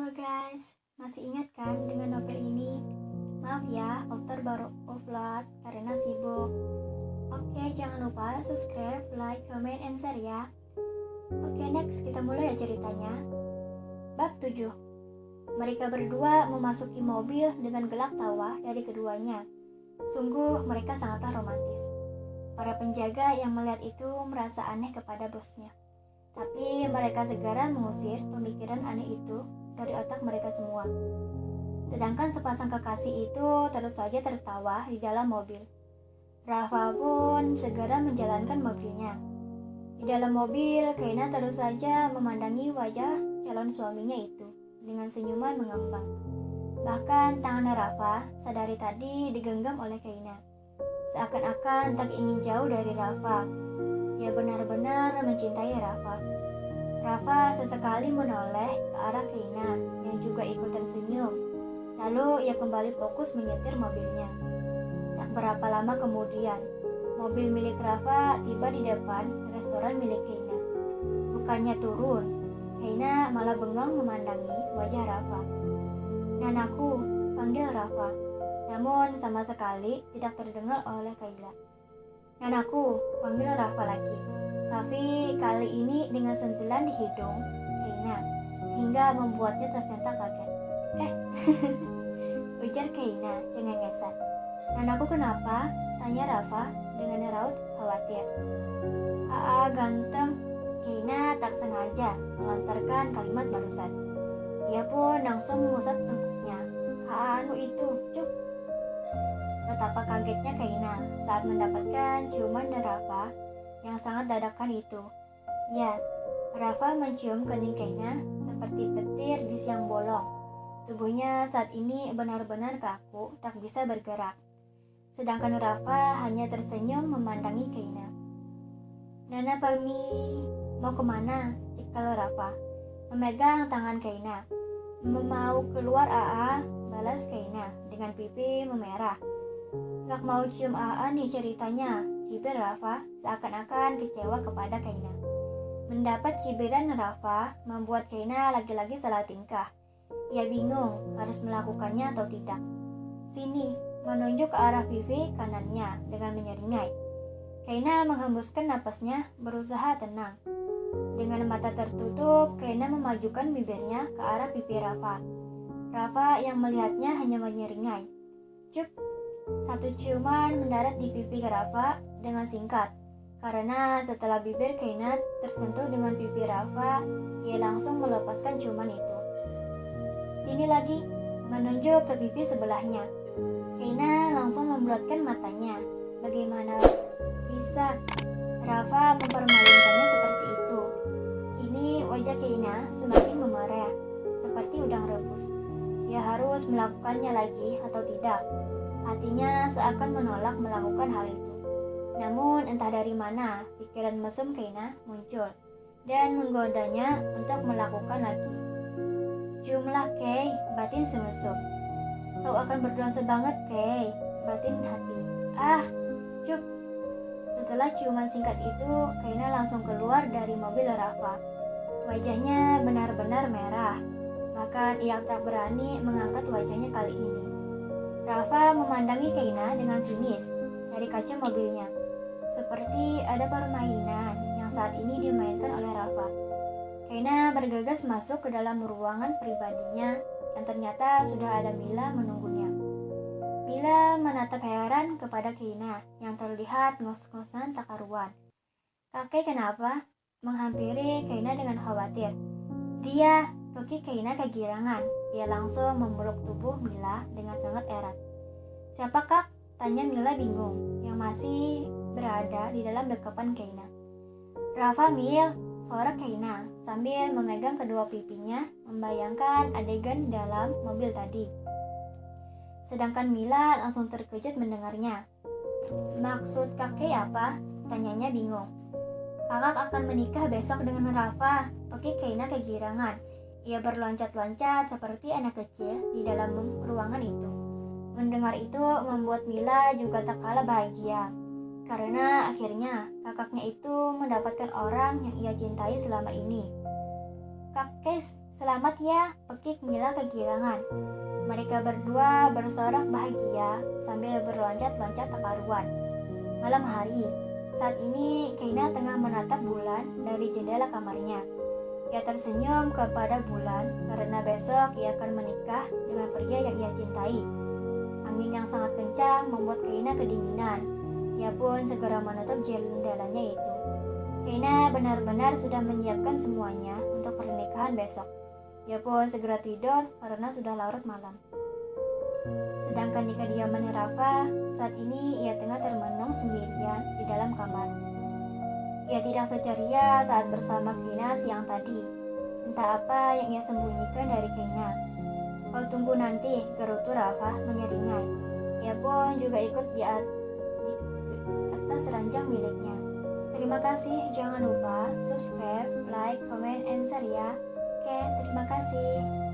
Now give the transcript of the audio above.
Halo guys, masih ingat kan dengan novel ini? Maaf ya, author baru upload karena sibuk. Oke, jangan lupa subscribe, like, comment, and share ya. Oke, next kita mulai ya ceritanya. Bab 7. Mereka berdua memasuki mobil dengan gelak tawa dari keduanya. Sungguh mereka sangatlah romantis. Para penjaga yang melihat itu merasa aneh kepada bosnya. Tapi mereka segera mengusir pemikiran aneh itu dari otak mereka semua. Sedangkan sepasang kekasih itu terus saja tertawa di dalam mobil. Rafa pun segera menjalankan mobilnya. Di dalam mobil, Kaina terus saja memandangi wajah calon suaminya itu dengan senyuman mengembang. Bahkan tangan Rafa sadari tadi digenggam oleh Kaina. Seakan-akan tak ingin jauh dari Rafa. Ia benar-benar mencintai Rafa. Rafa sesekali menoleh ke arah Kaina yang juga ikut tersenyum. Lalu ia kembali fokus menyetir mobilnya. Tak berapa lama kemudian, mobil milik Rafa tiba di depan restoran milik Kaina. Bukannya turun, Kaina malah bengong memandangi wajah Rafa. "Nanaku," panggil Rafa. Namun sama sekali tidak terdengar oleh Kaila. "Nanaku," panggil Rafa lagi. Tapi kali ini dengan sentilan di hidung Kaina, sehingga membuatnya tersentak kaget. Ujar Kaina cengengesan. "Nanaku kenapa?" tanya Rafa dengan raut khawatir. Ganteng." Kaina tak sengaja melontarkan kalimat barusan. Ia pun langsung mengusap tengkuknya. "Anu itu, cuk." Betapa kagetnya Kaina saat mendapatkan ciuman dari Rafa yang sangat dadakan itu. Ya, Rafa mencium kening Kaina seperti petir di siang bolong. Tubuhnya saat ini benar-benar kaku, tak bisa bergerak. Sedangkan Rafa hanya tersenyum memandangi Kaina. "Nana permi, mau kemana?" cikal Rafa, memegang tangan Kaina. "Mau keluar balas Kaina dengan pipi memerah. "Gak mau cium nih ceritanya," cibir Rafa seakan-akan kecewa kepada Kaina. Mendapat cibiran Rafa membuat Kaina lagi-lagi salah tingkah. Ia bingung harus melakukannya atau tidak. "Sini," menunjuk ke arah pipi kanannya dengan menyeringai. Kaina menghembuskan napasnya berusaha tenang. Dengan mata tertutup, Kaina memajukan bibirnya ke arah pipi Rafa. Rafa yang melihatnya hanya menyeringai. "Cuk." Satu ciuman mendarat di pipi Rafa dengan singkat. Karena setelah bibir Kaina tersentuh dengan pipi Rafa, ia langsung melepaskan ciuman itu. "Sini lagi," menunjuk ke pipi sebelahnya. Kaina langsung membulatkan matanya. Bagaimana bisa Rafa mempermalukannya seperti itu? Kini wajah Kaina semakin memerah, seperti udang rebus. Ia harus melakukannya lagi atau tidak? Hatinya seakan menolak melakukan hal itu. Namun entah dari mana pikiran mesum Kaina muncul dan menggodanya untuk melakukan lagi. "Ciumlah Kay," batin semesum. "Kau akan berdosa banget Kay," batin hati. Cuk." Setelah ciuman singkat itu, Kaina langsung keluar dari mobil Rafa. Wajahnya benar-benar merah. Bahkan ia tak berani mengangkat wajahnya kali ini. Rafa memandangi Kaina dengan sinis dari kaca mobilnya. Seperti ada permainan yang saat ini dimainkan oleh Rafa. Kaina bergegas masuk ke dalam ruangan pribadinya yang ternyata sudah ada Mila menunggunya. Mila menatap heran kepada Kaina yang terlihat ngos-ngosan tak karuan. "Kakek kenapa?" menghampiri Kaina dengan khawatir. "Dia," Toki Kaina kegirangan. Ia langsung memeluk tubuh Mila dengan sangat erat. "Siapa Kak?" tanya Mila bingung, yang masih berada di dalam dekapan Kaina. "Rafa Mil," sorak Kaina sambil memegang kedua pipinya membayangkan adegan dalam mobil tadi. Sedangkan Mila langsung terkejut mendengarnya. "Maksud kakek apa?" tanyanya bingung. "Kakak akan menikah besok dengan Rafa," Toki Kaina kegirangan. Ia berloncat-loncat seperti anak kecil di dalam ruangan itu. Mendengar itu membuat Mila juga tak kalah bahagia. Karena akhirnya kakaknya itu mendapatkan orang yang ia cintai selama ini. "Kakek Selamat ya, Pekik menghela kegirangan. Mereka berdua bersorak bahagia sambil berloncat-loncat tak karuan. Malam hari, saat ini Keina tengah menatap bulan dari jendela kamarnya. Ia tersenyum kepada bulan karena besok ia akan menikah dengan pria yang ia cintai. Angin yang sangat kencang membuat Keina kedinginan. Ia pun segera menutup jendelanya itu. Keina benar-benar sudah menyiapkan semuanya untuk pernikahan besok. Ia pun segera tidur karena sudah larut malam. Sedangkan di kediaman Rafa, saat ini ia tengah termenung sendirian di dalam kamar. Ia tidak seceria saat bersama Keina siang tadi. Entah apa yang ia sembunyikan dari Keina. Kau tunggu nanti, gerutu Rafa menyeringai. Ia pun juga ikut di atas ranjang miliknya. Terima kasih, jangan lupa subscribe, like, comment, and share ya. Oke, terima kasih.